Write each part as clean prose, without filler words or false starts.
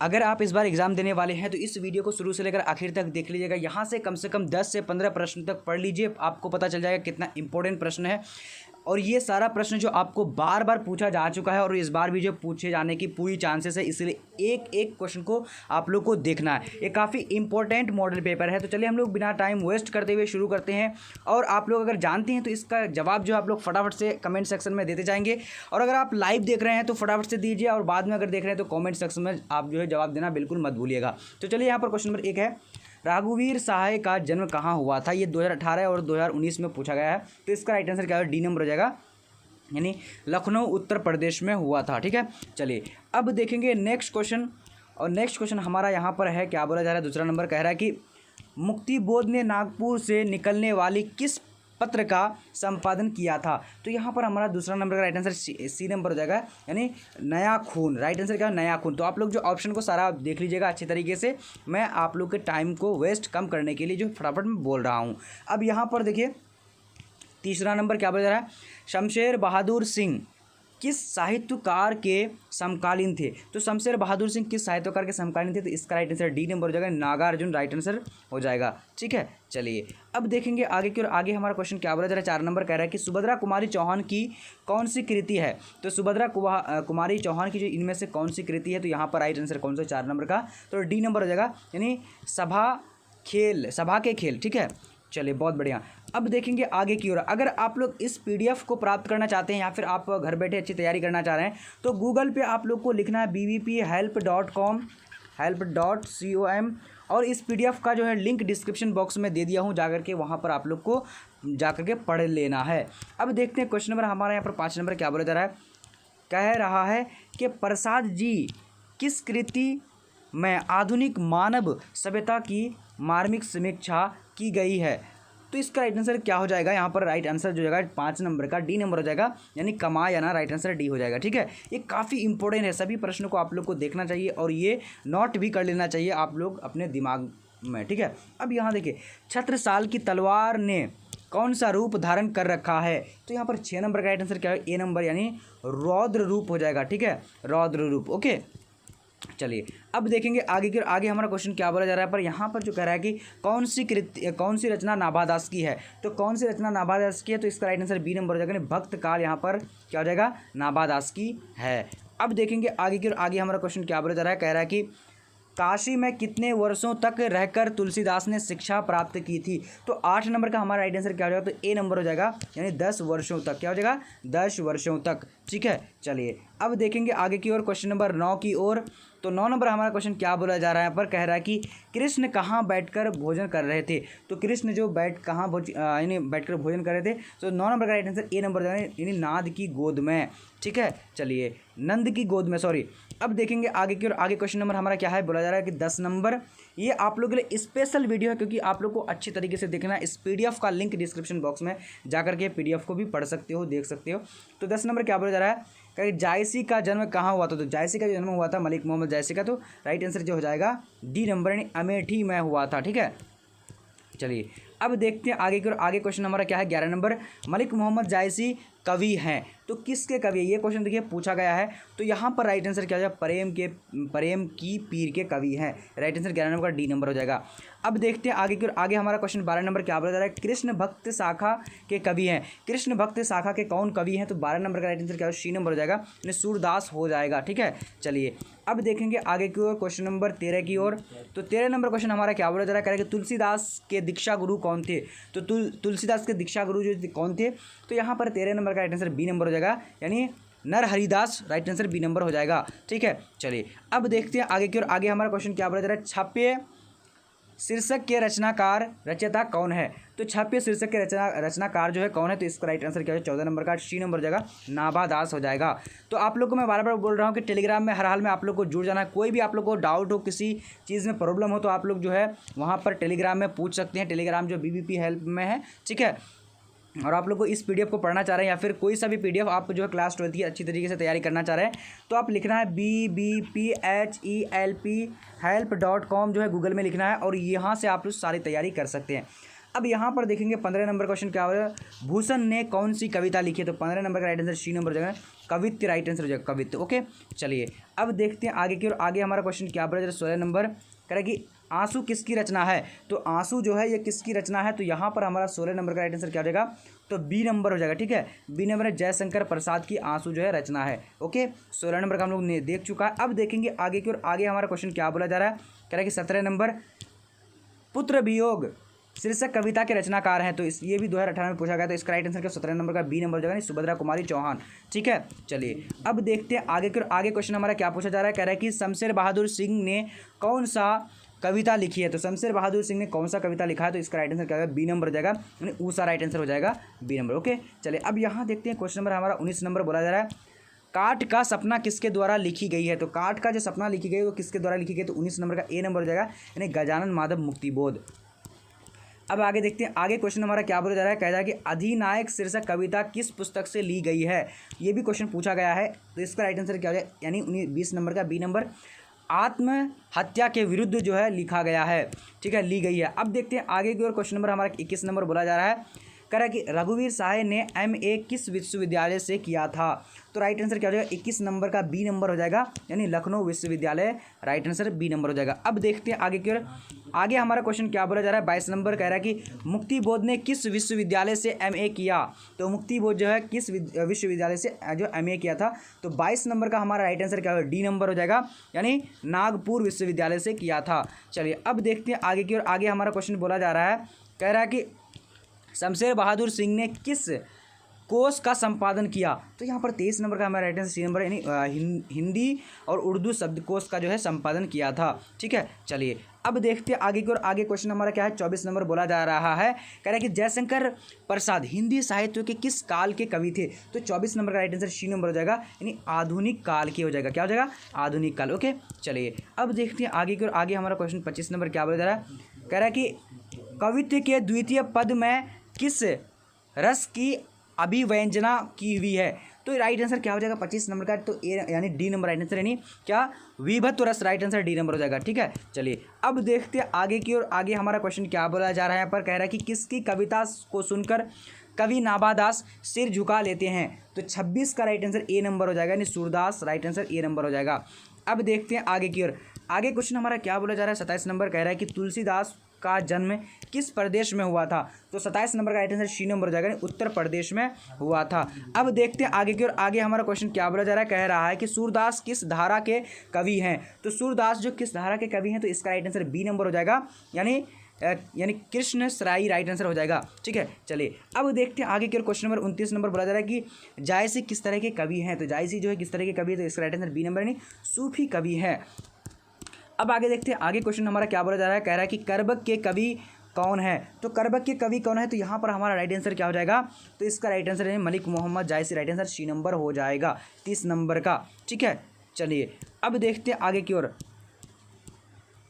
अगर आप इस बार एग्जाम देने वाले हैं तो इस वीडियो को शुरू से लेकर आखिर तक देख लीजिएगा। यहाँ से कम 10 से 15 प्रश्न तक पढ़ लीजिए, आपको पता चल जाएगा कितना इंपॉर्टेंट प्रश्न है। और ये सारा प्रश्न जो आपको बार बार पूछा जा चुका है और इस बार भी जो पूछे जाने की पूरी चांसेस है, इसलिए एक एक क्वेश्चन को आप लोग को देखना है। ये काफ़ी इंपॉर्टेंट मॉडल पेपर है। तो चलिए हम लोग बिना टाइम वेस्ट करते हुए शुरू करते हैं। और आप लोग अगर जानते हैं तो इसका जवाब जो आप लोग फटाफट से कमेंट सेक्शन में देते जाएंगे। और अगर आप लाइव देख रहे हैं तो फटाफट से दीजिए, और बाद में अगर देख रहे हैं तो कॉमेंट सेक्शन में आप जो है जवाब देना बिल्कुल मत भूलिएगा। तो चलिए यहाँ पर क्वेश्चन नंबर 1 है, रघुवीर सहाय का जन्म कहाँ हुआ था? ये 2018 और 2019 में पूछा गया है। तो इसका राइट आंसर क्या है? डी नंबर हो जाएगा, यानी लखनऊ उत्तर प्रदेश में हुआ था। ठीक है, चलिए अब देखेंगे नेक्स्ट क्वेश्चन। और नेक्स्ट क्वेश्चन हमारा यहाँ पर है, क्या बोला जा रहा है? दूसरा नंबर कह रहा है कि मुक्तिबोध ने नागपुर से निकलने वाली किस पत्र का संपादन किया था? तो यहाँ पर हमारा दूसरा नंबर का राइट आंसर सी नंबर हो जाएगा, यानी नया खून। राइट आंसर क्या है? नया खून। तो आप लोग जो ऑप्शन को सारा देख लीजिएगा अच्छी तरीके से, मैं आप लोग के टाइम को वेस्ट कम करने के लिए जो फटाफट में बोल रहा हूँ। अब यहाँ पर देखिए तीसरा नंबर क्या बोला जा रहा है? शमशेर बहादुर सिंह किस साहित्यकार के समकालीन थे? तो शमशेर बहादुर सिंह किस साहित्यकार के समकालीन थे? तो इसका राइट आंसर डी नंबर हो जाएगा, नागार्जुन। राइट आंसर हो जाएगा। ठीक है, चलिए अब देखेंगे आगे की ओर। आगे हमारा क्वेश्चन क्या बोला जा रहा है? 4 नंबर कह रहा है कि सुभद्रा कुमारी चौहान की कौन सी कृति है? तो सुभद्रा कुमारी चौहान की जो इनमें से कौन सी कृति है? तो यहाँ पर राइट आंसर कौन सा? 4 नंबर का, तो डी नंबर हो जाएगा, यानी सभा के खेल। ठीक है, चलिए बहुत बढ़िया। अब देखेंगे आगे की ओर। अगर आप लोग इस पीडीएफ को प्राप्त करना चाहते हैं या फिर आप घर बैठे अच्छी तैयारी करना चाह रहे हैं तो गूगल पे आप लोग को लिखना है bbphelp.com और इस पीडीएफ का जो है लिंक डिस्क्रिप्शन बॉक्स में दे दिया हूँ, जाकर के वहाँ पर आप लोग को जाकर के पढ़ लेना है। अब देखते हैं क्वेश्चन नंबर हमारा यहाँ पर 5 नंबर क्या बोला जा रहा है? कह रहा है कि प्रसाद जी किस कृति में आधुनिक मानव सभ्यता की मार्मिक समीक्षा की गई है? तो इसका राइट आंसर क्या हो जाएगा? यहाँ पर राइट आंसर जो जाएगा 5 नंबर का डी नंबर हो जाएगा, यानी कमायाना। राइट आंसर डी हो जाएगा। ठीक है, ये काफ़ी इंपॉर्टेंट है, सभी प्रश्नों को आप लोग को देखना चाहिए और ये नोट भी कर लेना चाहिए आप लोग अपने दिमाग में। ठीक है, अब यहाँ देखिए, छत्रसाल की तलवार ने कौन सा रूप धारण कर रखा है? तो यहाँ पर 6 नंबर का राइट आंसर क्या है? ए नंबर, यानी रौद्र रूप हो जाएगा। ठीक है, रौद्र रूप। ओके, चलिए अब देखेंगे आगे की। आगे हमारा क्वेश्चन क्या बोला जा रहा है? पर यहाँ पर जो कह रहा है कि कौन सी रचना नाभादास की है? तो कौन सी रचना नाभादास की है? तो इसका राइट आंसर बी नंबर हो जाएगा, भक्त काल यहाँ पर क्या हो जाएगा? नाभादास की है। अब देखेंगे आगे की। आगे हमारा क्वेश्चन क्या बोला जा रहा है? कह रहा है कि काशी में कितने वर्षों तक रहकर तुलसीदास ने शिक्षा प्राप्त की थी? तो 8 नंबर का हमारा राइट आंसर क्या हो जाएगा? तो ए नंबर हो जाएगा, यानी 10 वर्षों तक। क्या हो जाएगा? 10 वर्षों तक। ठीक है, चलिए अब देखेंगे आगे की ओर, क्वेश्चन नंबर 9 की ओर। तो 9 नंबर हमारा क्वेश्चन क्या बोला जा रहा है? पर कह रहा है कि कृष्ण कहाँ बैठकर भोजन कर रहे थे? तो कृष्ण जो यानी बैठकर भोजन कर रहे थे, तो 9 नंबर का राइट आंसर ए नंबर जाए, यानी नाद की गोद में। ठीक है, चलिए नंद की गोद में, सॉरी। अब देखेंगे आगे की ओर। आगे क्वेश्चन नंबर हमारा क्या है? बोला जा रहा है कि 10 नंबर, ये आप लोगों के लिए स्पेशल वीडियो है क्योंकि आप लोग को अच्छी तरीके से देखना है। इस पीडीएफ का लिंक डिस्क्रिप्शन बॉक्स में जाकर के पीडीएफ को भी पढ़ सकते हो, देख सकते हो। तो 10 नंबर क्या बोला जा रहा है? कि जायसी का जन्म कहाँ हुआ था? तो जायसी का जो जन्म हुआ था मलिक मोहम्मद जायसी का, तो राइट आंसर जो हो जाएगा डी नंबर, यानी अमेठी में हुआ था। ठीक है, चलिए अब देखते हैं आगे की ओर। आगे क्वेश्चन हमारा क्या है? 11 नंबर, मलिक मोहम्मद जायसी कवि हैं, तो किसके कवि है? ये क्वेश्चन देखिए पूछा गया है। तो यहाँ पर राइट आंसर क्या हो जाएगा? प्रेम की पीर के कवि हैं। राइट आंसर 11 नंबर का डी नंबर हो जाएगा। अब देखते हैं आगे की ओर। आगे हमारा क्वेश्चन 12 नंबर क्या बोला जा रहा है? कृष्ण भक्त शाखा के कवि हैं। कृष्ण भक्त शाखा के कौन कवि हैं? तो 12 नंबर का राइट आंसर क्या हो? सी नंबर हो जाएगा, यानी सूरदास हो जाएगा। ठीक है, चलिए अब देखेंगे आगे की ओर, क्वेश्चन नंबर 13 की ओर। तो 13 नंबर क्वेश्चन हमारा क्या बोला जा रहा है? कह रहा है कि तुलसीदास के दीक्षा गुरु कौन थे? तो तुलसीदास के दीक्षा गुरु जो कौन थे? तो यहाँ पर 13 नंबर का राइट आंसर बी नंबर हो जाएगा, यानी Narharidas. Right answer B number हो जाएगा। ठीक है, चलिए अब देखते हैं आगे की ओर। आगे हमारा क्वेश्चन क्या बोला जा रहा है? छाप्य शीर्षक के रचयिता कौन है? तो छाप्य शीर्षक के रचनाकार जो है कौन है? तो इसका राइट आंसर क्या है? 14 नंबर का सी नंबर हो जाएगा, नाभादास हो जाएगा। तो आप लोग को मैं बार बार बोल रहा हूँ कि टेलीग्राम में हर हाल में आप लोग को जुड़ जाना है। कोई भी आप लोग को डाउट हो, किसी चीज़ में प्रॉब्लम हो, तो आप लोग जो है वहाँ पर टेलीग्राम में पूछ सकते हैं। टेलीग्राम जो BBP हेल्प में है। ठीक है, और आप लोग को इस पीडीएफ को पढ़ना चाह रहे हैं या फिर कोई सा भी पीडीएफ आप जो है क्लास 12 की अच्छी तरीके से तैयारी करना चाह रहे हैं, तो आप लिखना है BBPHELP help.com जो है गूगल में लिखना है और यहाँ से आप लोग सारी तैयारी कर सकते हैं। अब यहाँ पर देखेंगे 15 नंबर क्वेश्चन क्या हो रहा है, भूषण ने कौन सी कविता लिखी है, तो 15 नंबर का राइट आंसर सी नंबर हो जाएगा, कवित्व राइट आंसर हो जाएगा, कवित्व। ओके, चलिए अब देखते हैं आगे की ओर। आगे हमारा क्वेश्चन क्या बोला, 16 नंबर कह रहा है कि आंसू किसकी रचना है, तो आंसू जो है ये किसकी रचना है, तो यहाँ पर हमारा 16 नंबर का राइट आंसर क्या हो जाएगा, तो बी नंबर हो जाएगा। ठीक है, बी नंबर है जयशंकर प्रसाद की आंसू जो है रचना है। ओके, 16 नंबर का हम लोग ने देख चुका है। अब देखेंगे आगे की ओर। आगे हमारा क्वेश्चन क्या बोला जा रहा है, कह रहा है कि 17 नंबर पुत्र वियोग शीर्षक कविता के रचनाकार हैं, तो ये भी 2018 में पूछा गया, तो इसका राइट आंसर क्या 17 नंबर का बी नंबर हो जाएगा, सुभद्रा कुमारी चौहान। ठीक है, चलिए अब देखते हैं आगे की ओर। आगे क्वेश्चन हमारा क्या पूछा जा रहा है, कह रहा है कि शमशेर बहादुर सिंह ने कौन सा कविता लिखी है, तो शमशेर बहादुर सिंह ने कौन सा कविता लिखा है, तो इसका राइट आंसर क्या होगा, बी नंबर हो जाएगा, यानी ऊषा राइट आंसर हो जाएगा, बी नंबर। ओके, चलिए अब यहाँ देखते हैं क्वेश्चन नंबर हमारा 19 नंबर बोला जा रहा है, काट का सपना किसके द्वारा लिखी गई है, तो काट का जो सपना लिखी गई है वो किसके द्वारा लिखी गई, तो 19 नंबर का ए नंबर हो जाएगा, यानी गजानन माधव मुक्तिबोध। अब आगे देखते हैं आगे क्वेश्चन हमारा क्या बोला जा रहा है, कह रहा है कि अधिनायक शीर्षक कविता किस पुस्तक से ली गई है, ये भी क्वेश्चन पूछा गया है, तो इसका राइट आंसर क्या हो जाएगा, यानी 20 नंबर का बी नंबर, आत्महत्या के विरुद्ध जो है लिखा गया है। ठीक है, ली गई है। अब देखते हैं आगे की ओर। क्वेश्चन नंबर हमारा 21 नंबर बोला जा रहा है, कह रहा है कि रघुवीर सहाय ने MA किस विश्वविद्यालय से किया था, तो राइट आंसर क्या हो जाएगा, 21 नंबर का बी नंबर हो जाएगा, यानी लखनऊ विश्वविद्यालय, राइट आंसर बी नंबर हो जाएगा। अब देखते हैं आगे की ओर। आगे हमारा क्वेश्चन क्या बोला जा रहा है, 22 नंबर कह रहा है कि मुक्तिबोध ने किस विश्वविद्यालय से MA किया, तो मुक्तिबोध जो है किस विश्वविद्यालय से जो MA किया था, तो 22 नंबर का हमारा राइट आंसर क्या होगा, डी नंबर हो जाएगा, यानी नागपुर विश्वविद्यालय से किया था। चलिए अब देखते हैं आगे की ओर। आगे हमारा क्वेश्चन बोला जा रहा है, कह रहा है कि शमशेर बहादुर सिंह ने किस कोश का संपादन किया, तो यहाँ पर 23 नंबर का हमारा राइट आंसर सी नंबर, यानी हिंदी और उर्दू शब्दकोश का जो है संपादन किया था। ठीक है, चलिए अब देखते हैं आगे की ओर। आगे क्वेश्चन हमारा क्या है, 24 नंबर बोला जा रहा है, कह रहा है कि जयशंकर प्रसाद हिंदी साहित्य के किस काल के कवि थे, तो 24 नंबर का राइट आंसर सी नंबर हो जाएगा, यानी आधुनिक काल के हो जाएगा, क्या हो जाएगा, आधुनिक काल। ओके, चलिए अब देखते हैं आगे की ओर। आगे हमारा क्वेश्चन 25 नंबर क्या बोला जा रहा है, कह रहा है कि कवित्व के द्वितीय पद में किस रस की अभिव्यंजना की हुई है, तो राइट आंसर क्या हो जाएगा 25 नंबर का, तो ए यानी डी नंबर राइट आंसर, यानी क्या विभत्व रस, राइट आंसर डी नंबर हो जाएगा। ठीक है, चलिए अब देखते हैं आगे की ओर। आगे हमारा क्वेश्चन क्या बोला जा रहा है, यहाँ पर कह रहा है कि किसकी कविता को सुनकर कवि नाभादास सिर झुका लेते हैं, तो 26 का राइट आंसर ए नंबर हो जाएगा, यानी Surdas, right answer A number हो जाएगा। अब देखते हैं आगे की ओर। आगे क्वेश्चन हमारा क्या बोला जा रहा है, 27 नंबर कह रहा है कि तुलसीदास का जन्म किस प्रदेश में हुआ था, तो 27 नंबर का राइट आंसर सी नंबर हो जाएगा, उत्तर प्रदेश में हुआ था। अब देखते हैं आगे की ओर। आगे हमारा क्वेश्चन क्या बोला जा रहा है, कह रहा है कि सूरदास किस धारा के कवि हैं, तो सूरदास जो किस धारा के कवि हैं, तो इसका राइट आंसर बी नंबर हो जाएगा, यानी कृष्ण सराई, राइट आंसर हो जाएगा। ठीक है, चलिए अब देखते हैं आगे की ओर। क्वेश्चन नंबर 29 नंबर बोला जा रहा है कि जायसी किस तरह के कवि हैं, तो जायसी जो है किस तरह के कवि है, तो इसका राइट आंसर बी नंबर, यानी सूफी कवि है। अब आगे देखते हैं आगे क्वेश्चन हमारा क्या बोला जा रहा है, कह रहा है कि करबक के कवि कौन है, तो करबक के कवि कौन है, तो यहाँ पर हमारा राइट आंसर क्या हो जाएगा, तो इसका राइट आंसर है मलिक मोहम्मद जायसी, राइट आंसर सी नंबर हो जाएगा, 30 नंबर का। ठीक है, चलिए अब देखते हैं आगे की ओर।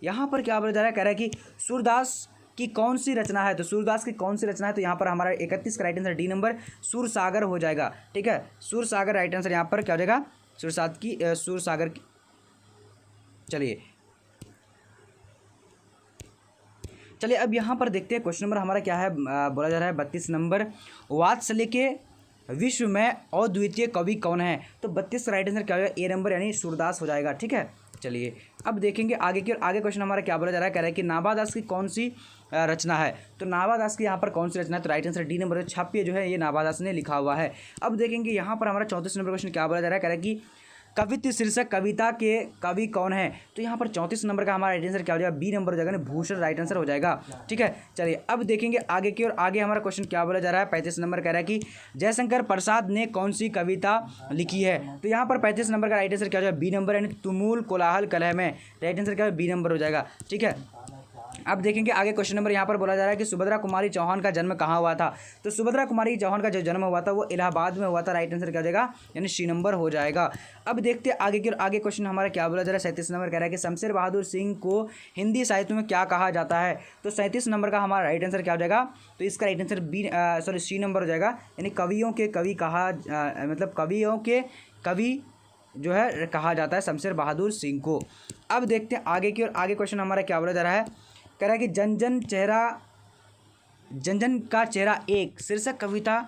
यहाँ पर क्या बोला जा रहा है, कह रहा है कि सूरदास की कौन सी रचना है, तो सूरदास की कौन सी रचना है, तो यहाँ पर हमारा 31 का right answer D number Sursagar हो जाएगा। ठीक है, सूरसागर राइट आंसर यहाँ पर क्या हो जाएगा, सूरसागर की। चलिए अब यहाँ पर देखते हैं क्वेश्चन नंबर हमारा क्या है, बोला जा रहा है 32 नंबर, वात्सल्य के विश्व में अद्वितीय कवि कौन है, तो 32 का राइट आंसर क्या होगा, ए नंबर, यानी सूरदास हो जाएगा। ठीक है, चलिए अब देखेंगे आगे की। और आगे क्वेश्चन हमारा क्या बोला जा रहा है, कह रहा है कि नाभादास की कौन सी रचना है, तो नाभादास की यहाँ पर कौन सी रचना है, तो राइट आंसर डी नंबर, छापिए जो है ये नाभादास ने लिखा हुआ है। अब देखेंगे यहाँ पर हमारा 34 नंबर क्वेश्चन क्या बोला जा रहा है, कह रहा है कि कवित्व शीर्षक कविता के कवि कौन है, तो यहाँ पर 34 नंबर का हमारा राइट आंसर क्या हो जाएगा, बी नंबर हो जाएगा, ना भूषण, राइट आंसर हो जाएगा। ठीक है, चलिए अब देखेंगे आगे की। और आगे हमारा क्वेश्चन क्या बोला जा रहा है, 35 नंबर कह रहा है कि जयशंकर प्रसाद ने कौन सी कविता लिखी है, तो यहाँ पर 35 नंबर का राइट आंसर क्या हो जाएगा, बी नंबर, यानी तुमुल कोलाहल कलह में, राइट आंसर क्या है, बी नंबर हो जाएगा। ठीक है, अब देखेंगे आगे क्वेश्चन नंबर यहाँ पर बोला जा रहा है कि सुभद्रा कुमारी चौहान का जन्म कहाँ हुआ था, तो सुभद्रा कुमारी चौहान का जो जन्म हुआ था वो इलाहाबाद में हुआ था, राइट आंसर क्या हो जाएगा, यानी सी नंबर हो जाएगा। अब देखते हैं आगे की। आगे क्वेश्चन हमारा क्या बोला जा रहा है, 37 नंबर कह रहा है कि शमशेर बहादुर सिंह को हिंदी साहित्य में क्या कहा जाता है, तो 37 नंबर का हमारा राइट आंसर क्या हो जाएगा, तो इसका राइट आंसर सी नंबर हो जाएगा, यानी कवियों के कवि कहा, मतलब कवियों के कवि जो है कहा जाता है शमशेर बहादुर सिंह को। अब देखते हैं आगे की। और आगे क्वेश्चन हमारा क्या बोला जा रहा है, कह रहा है कि जन जन चेहरा जन जन का चेहरा एक शीर्षक कविता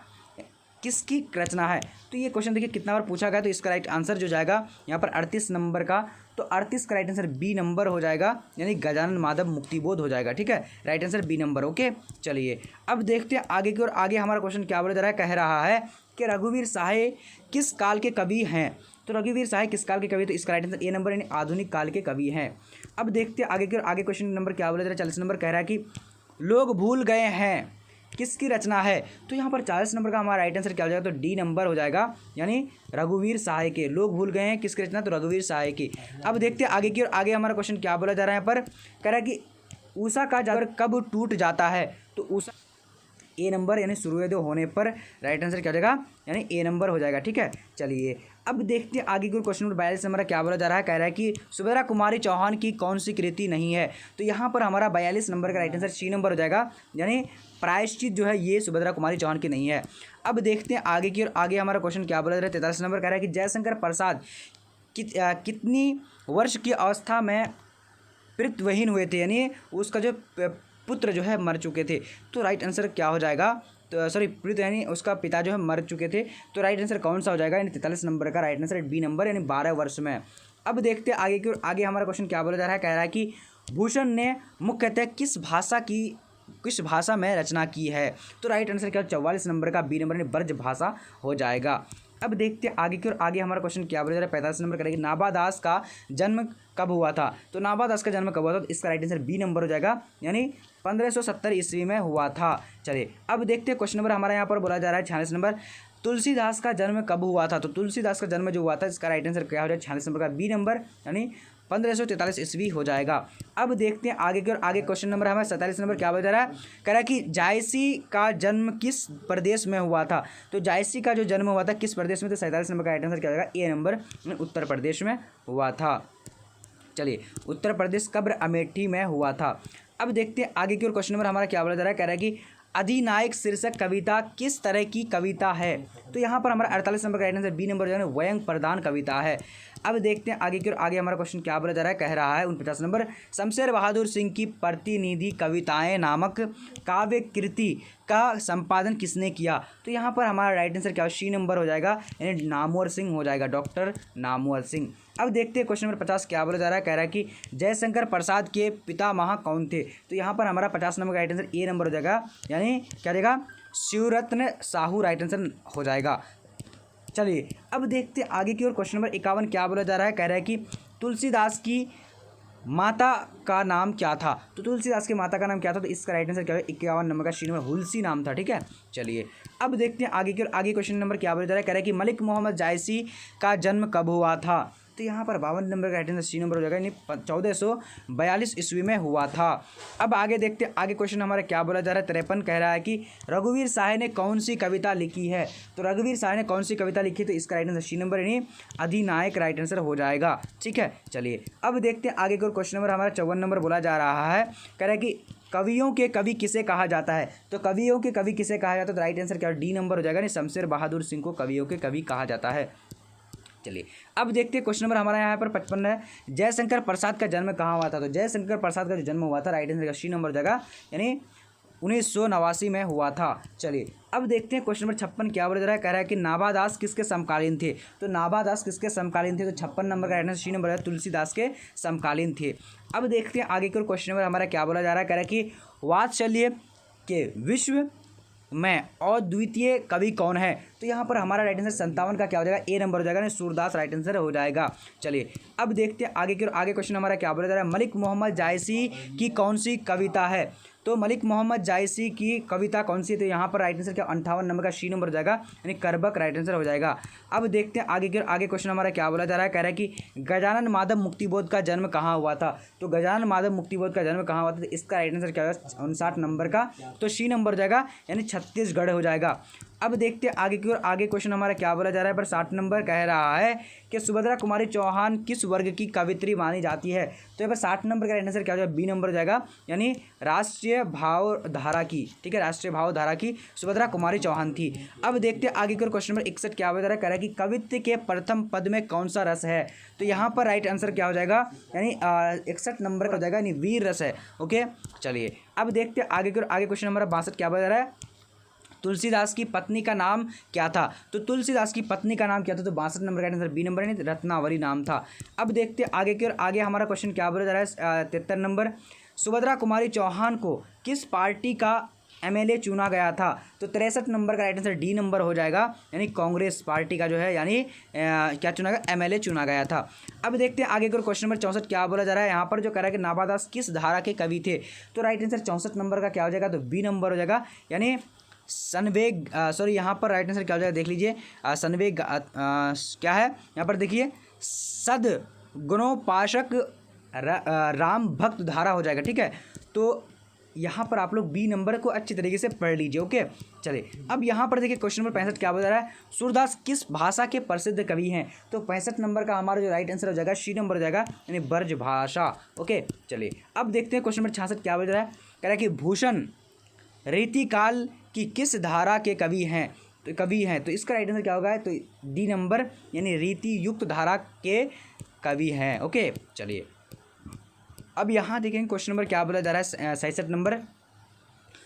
किसकी रचना है। तो ये क्वेश्चन देखिए कितना बार पूछा गया, तो इसका राइट आंसर जो जाएगा यहाँ पर 38 नंबर का, तो 38 का राइट आंसर बी नंबर हो जाएगा, यानी गजानन माधव मुक्तिबोध हो जाएगा। ठीक है, right answer B number. Okay, चलिए अब देखते हैं आगे की ओर। आगे हमारा क्वेश्चन क्या बोला जा रहा है, कह रहा है कि रघुवीर साहे किस काल के कवि हैं। तो रघुवीर साहे किस काल के कवि, तो इसका राइट आंसर ए नंबर, यानी आधुनिक काल के कवि हैं। अब देखते हैं आगे की ओर। आगे क्वेश्चन नंबर क्या बोला जा रहा है, 40 नंबर, कह रहा है कि लोग भूल गए हैं किसकी रचना है। तो यहाँ पर 40 नंबर का हमारा राइट आंसर क्या हो जाएगा, तो डी नंबर हो जाएगा, यानी रघुवीर साहे के। लोग भूल गए हैं किसकी रचना, तो रघुवीर साहे की। अब देखते हैं आगे की ओर। आगे हमारा क्वेश्चन क्या बोला जा रहा है, यहाँ पर कह रहा है कि उषा का जागर कब टूट जाता है। तो उषा ए नंबर, यानी सूर्योदय होने पर राइट आंसर क्या हो जाएगा, यानी ए नंबर हो जाएगा। ठीक है, चलिए अब देखते हैं आगे की क्वेश्चन नंबर 42 हमारा क्या बोला जा रहा है, कह रहा है कि सुभद्रा कुमारी चौहान की कौन सी कृति नहीं है। तो यहाँ पर हमारा 42 नंबर का राइट आंसर सी नंबर हो जाएगा, यानी प्रायश्चित जो है ये सुभद्रा कुमारी चौहान की नहीं है। अब देखते हैं आगे की ओर। आगे हमारा क्वेश्चन क्या बोला जा रहा है, 43 नंबर, कह रहा है कि जयशंकर प्रसाद कितनी वर्ष की अवस्था में पितृविहीन हुए थे, यानी उसका जो पुत्र जो है मर चुके थे। तो राइट आंसर क्या हो जाएगा, तो सॉरी पितृ यानी उसका पिता जो है मर चुके थे। तो राइट आंसर कौन सा हो जाएगा, यानी 43 नंबर का राइट आंसर बी नंबर, यानी 12 वर्ष में। अब देखते हैं आगे की ओर। आगे हमारा क्वेश्चन क्या बोला जा रहा है, कह रहा है कि भूषण ने मुख्यतः किस भाषा में रचना की है। तो राइट आंसर क्या, 44 नंबर का बी नंबर, यानी ब्रज भाषा हो जाएगा। अब देखते हैं आगे की ओर। आगे हमारा क्वेश्चन क्या बोला जा रहा है, 45 नंबर करेगी नाभा दास का जन्म कब हुआ था। तो नाभा दास का जन्म कब हुआ था, तो इसका राइट आंसर बी नंबर हो जाएगा, यानी 1570 ईस्वी में हुआ था। चलिए अब देखते हैं क्वेश्चन नंबर हमारा यहाँ पर बोला जा रहा है 46 नंबर, तुलसीदास का जन्म कब हुआ था। तो तुलसीदास का जन्म जो हुआ था, इसका राइट आंसर क्या हो जाएगा, 46 नंबर का बी नंबर, यानी 1543 ईस्वी हो जाएगा। अब देखते हैं आगे की ओर। आगे क्वेश्चन नंबर हमारा 47 नंबर क्या बोला जा रहा है, कह रहा है कि जायसी का जन्म किस प्रदेश में हुआ था। तो जायसी का जो जन्म हुआ था किस प्रदेश में, तो 47 नंबर का राइट आंसर क्या हो जाएगा, ए नंबर, उत्तर प्रदेश में हुआ था। चलिए उत्तर प्रदेश, कब्र अमेठी में हुआ था। अब देखते हैं आगे की ओर। क्वेश्चन नंबर हमारा क्या बोला जा रहा है, कह रहा है कि अधिनायक शीर्षक कविता किस तरह की कविता है। तो यहाँ पर हमारा 48 नंबर का राइट आंसर बी नंबर जो है व्यंग प्रधान कविता है। अब देखते हैं आगे की ओर। आगे हमारा क्वेश्चन क्या बोला जा रहा है, कह रहा है 49 नंबर, शमशेर बहादुर सिंह की प्रतिनिधि कविताएं नामक काव्य कृति का संपादन किसने किया। तो यहाँ पर हमारा राइट आंसर क्या हो, सी नंबर हो जाएगा, यानी नामवर सिंह हो जाएगा, डॉक्टर नामवर सिंह। अब देखते हैं क्वेश्चन नंबर 50 क्या बोला जा रहा है, कह रहा है कि जयशंकर प्रसाद के पितामह कौन थे। तो यहाँ पर हमारा 50 नंबर का राइट आंसर ए नंबर हो जाएगा, यानी क्या देगा, शिवरत्न साहू राइट आंसर हो जाएगा। चलिए अब देखते हैं आगे की ओर। क्वेश्चन नंबर 51 क्या बोला जा रहा है, कह रहा है कि तुलसीदास की माता का नाम क्या था। तो तुलसीदास की माता का नाम क्या था, तो इसका राइट आंसर क्या है, 51 नंबर का सी नंबर हुलसी नाम था। ठीक है, चलिए अब देखते हैं आगे की ओर। आगे क्वेश्चन नंबर क्या बोला जा रहा है, कह रहा है कि मलिक मोहम्मद जायसी का जन्म कब हुआ था। तो यहाँ पर 52 नंबर का राइट आंसर सी नंबर हो जाएगा, यानी 1442 ईस्वी में हुआ था। अब आगे देखते हैं आगे क्वेश्चन हमारा क्या बोला जा रहा है, 53 कह रहा है कि रघुवीर साहे ने कौन सी कविता लिखी है। तो रघुवीर साहे ने कौन सी कविता लिखी, तो इसका राइट आंसर सी नंबर, यानी अधिनायक राइट आंसर हो जाएगा। ठीक है, चलिए अब देखते हैं आगे की ओर। क्वेश्चन नंबर हमारा 54 नंबर बोला जा रहा है, कह रहा है कि कवियों के कवि किसे कहा जाता है। तो कवियों के कवि किसे कहा जाता है, तो राइट आंसर क्या डी नंबर हो जाएगा, यानी शमशेर बहादुर सिंह को कवियों के कवि कहा जाता है। चलिए अब देखते हैं क्वेश्चन नंबर हमारा यहाँ पर 55 है, जयशंकर प्रसाद का जन्म कहाँ हुआ था। तो जयशंकर प्रसाद का जो जन्म हुआ था, राइट आंसर का सी नंबर हो जाएगा, यानी 1989 में हुआ था। चलिए अब देखते हैं क्वेश्चन नंबर 56 क्या बोला जा रहा है, कह रहा है कि नाभा दास किसके समकालीन थे। तो नाभा दास किसके समकालीन थे, तो 56 नंबर का राइट आंसर सी नंबर है, तुलसीदास के समकालीन थे। अब देखते हैं आगे की ओर। क्वेश्चन नंबर हमारा क्या बोला जा रहा है, कह रहा है कि वात्सल्य के विश्व में अद्वितीय कवि कौन है। तो यहाँ पर हमारा राइट आंसर 57 का क्या हो जाएगा, ए नंबर हो जाएगा, सूरदास राइट आंसर हो जाएगा। चलिए अब देखते हैं आगे की ओर। आगे क्वेश्चन हमारा क्या बोला जा रहा है, मलिक मोहम्मद जायसी की कौन सी कविता है। तो मलिक मोहम्मद जायसी की कविता कौन सी है, तो यहाँ पर राइट आंसर क्या 58 नंबर का सी नंबर हो जाएगा, यानी करबक राइट आंसर हो जाएगा। अब देखते हैं आगे की ओर। आगे क्वेश्चन हमारा क्या बोला जा रहा है, कह रहा है कि गजानन माधव मुक्तिबोध का जन्म कहाँ हुआ था। तो गजानन माधव मुक्तिबोध का जन्म कहाँ हुआ था, तो इसका राइट आंसर क्या होगा 59 नंबर का, तो सी नंबर हो जाएगा, यानी छत्तीसगढ़ हो जाएगा। अब देखते हैं आगे की ओर। आगे क्वेश्चन हमारा क्या बोला जा रहा है पर 60 नंबर कह रहा है कि सुभद्रा कुमारी चौहान किस वर्ग की कवित्री मानी जाती है। तो यहाँ पर 60 नंबर का राइट आंसर क्या हो जाएगा, बी नंबर हो जाएगा, यानी राष्ट्रीय भावधारा की, ठीक है, राष्ट्रीय भावधारा की सुभद्रा कुमारी चौहान थी। अब देखते हैं आगे की ओर। क्वेश्चन नंबर 61 क्या बोला जा रहा है, कह रहा है कि कवित्व के प्रथम पद में कौन सा रस है। तो यहाँ पर राइट आंसर क्या हो जाएगा, यानी 61 नंबर का हो जाएगा, यानी वीर रस है। ओके, चलिए अब देखते हैं आगे की ओर। आगे क्वेश्चन नंबर 62 क्या बोला जा रहा है, तुलसीदास की पत्नी का नाम क्या था। तो तुलसीदास की पत्नी का नाम क्या था, तो 62 नंबर का आंसर बी नंबर है, रत्नावली नाम था। अब देखते हैं आगे की ओर। आगे हमारा क्वेश्चन क्या बोला जा रहा है, 73 नंबर, सुभद्रा कुमारी चौहान को किस पार्टी का एमएलए चुना गया था। तो 63 नंबर का राइट आंसर डी नंबर हो जाएगा, यानी कांग्रेस पार्टी का जो है, यानी क्या चुना गया, एमएलए चुना गया था। अब देखते हैं आगे की ओर। क्वेश्चन नंबर 64 क्या बोला जा रहा है, यहाँ पर जो कह रहा है कि नाभादास किस धारा के कवि थे। तो राइट आंसर 64 नंबर का क्या हो जाएगा, तो बी नंबर हो जाएगा, यानी सनवेग, सॉरी यहाँ पर राइट आंसर क्या हो जाएगा, देख लीजिए, सनवेग क्या है यहाँ पर, देखिए सद्गुणोपासक राम भक्त धारा हो जाएगा, ठीक है। तो यहाँ पर आप लोग बी नंबर को अच्छी तरीके से पढ़ लीजिए। ओके, चलिए अब यहाँ पर देखिए क्वेश्चन नंबर 65 क्या बता रहा है, सूरदास किस भाषा के प्रसिद्ध कवि हैं। तो 65 नंबर का हमारा जो राइट आंसर हो जाएगा, सी नंबर हो जाएगा, यानी ब्रज भाषा। ओके, चलिए अब देखते हैं क्वेश्चन नंबर 66 क्या बता रहा है, कह रहा है कि भूषण रीतिकाल की किस धारा के कवि हैं। तो इसका राइट आंसर क्या होगा, तो डी नंबर, यानी रीति युक्त धारा के कवि हैं। ओके, चलिए अब यहाँ देखेंगे क्वेश्चन नंबर क्या बोला जा रहा है, 67 नंबर,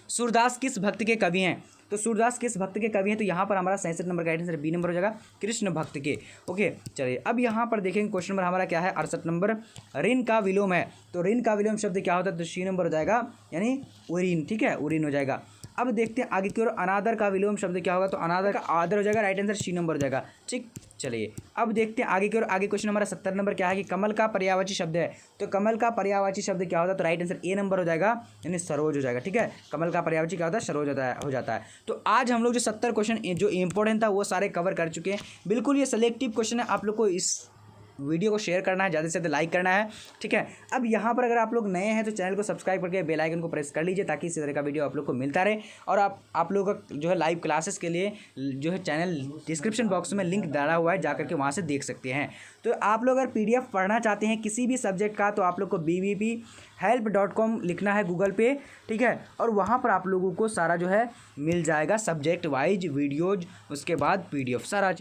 सूरदास किस भक्त के कवि हैं। तो सूरदास किस भक्त के कवि हैं, तो यहाँ पर हमारा 67 नंबर का राइट आंसर बी नंबर हो जाएगा, कृष्ण भक्त के। ओके, चलिए अब यहाँ पर देखेंगे क्वेश्चन नंबर हमारा क्या है, 68 नंबर, ऋण का विलोम है। तो ऋण का विलोम शब्द क्या होता है, तो सी नंबर हो जाएगा, यानी उरीन, ठीक है, उरीन हो जाएगा। अब देखते हैं आगे की ओर। अनादर का विलोम शब्द क्या होगा, तो अनादर का आदर हो जाएगा, राइट आंसर सी नंबर हो जाएगा, ठीक। चलिए अब देखते हैं आगे की ओर। आगे क्वेश्चन हमारा 70 नंबर क्या है कि कमल का पर्यायवाची शब्द है। तो कमल का पर्यायवाची शब्द क्या होता है, तो राइट आंसर ए नंबर हो जाएगा, यानी सरोज हो जाएगा, ठीक है। कमल का पर्यायवाची क्या होता है, सरोज हो जाता है। तो आज हम लोग जो 70 क्वेश्चन जो इंपॉर्टेंट था वो सारे कवर कर चुके हैं। बिल्कुल ये सिलेक्टिव क्वेश्चन है, आप लोग को इस वीडियो को शेयर करना है, ज़्यादा से ज़्यादा लाइक करना है, ठीक है। अब यहाँ पर अगर आप लोग नए हैं तो चैनल को सब्सक्राइब करके बेल आइकन को प्रेस कर लीजिए, ताकि इसी तरह का वीडियो आप लोग को मिलता रहे। और आप लोगों का जो है लाइव क्लासेस के लिए जो है चैनल डिस्क्रिप्शन बॉक्स में लिंक डाला हुआ है, जाकर के वहाँ से देख सकते हैं। तो आप लोग अगर PDF पढ़ना चाहते हैं किसी भी सब्जेक्ट का, तो आप लोग को bvphelp.com लिखना है गूगल पे, ठीक है। और वहाँ पर आप लोगों को सारा जो है मिल जाएगा, सब्जेक्ट वाइज वीडियोज, उसके बाद PDF सारा